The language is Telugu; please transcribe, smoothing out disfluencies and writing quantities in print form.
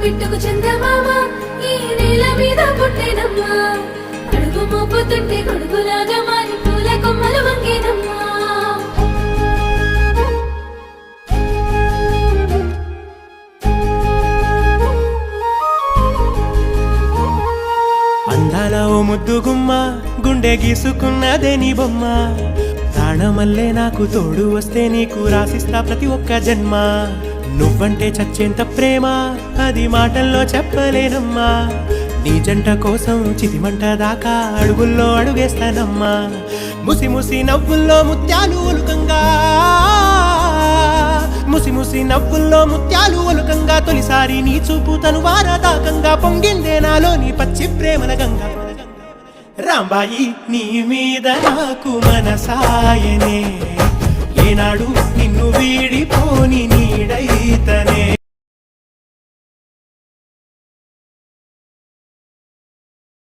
బిట్టుకు చందమామ ఈ నేల మీద పుట్టేనమ్మా అడుగు మోపుతుంటే కొడుకులాగా మారి పూల కొమ్మలు వంగేనమ్మా అందాల ఓ ముద్దు గుమ్మ గుండె గీసుకున్నదే నీ బొమ్మ ప్రాణమల్లే నాకు తోడు వస్తే నీకు రాసిస్తా ప్రతి ఒక్క జన్మ నువ్వంటే చచ్చేంత ప్రేమ అది మాటల్లో చెప్పలేనమ్మా నీ జంట కోసం చితిమంట దాకా అడుగుల్లో అడుగేస్తానమ్మా ముసి ముసి నవ్వుల్లో ముత్యాలు ఒలుకంగా ముసి ముసి నవ్వుల్లో ముత్యాలు ఒలుకంగా తొలిసారి నీ చూపు తను వారదాకంగా పొంగిందే నాలో నీ పచ్చి ప్రేమల గంగా రాంబాయి నీ మీద నాకు మనసాయనే ఏనాడు నిన్ను వీడిపోని నీడైతనే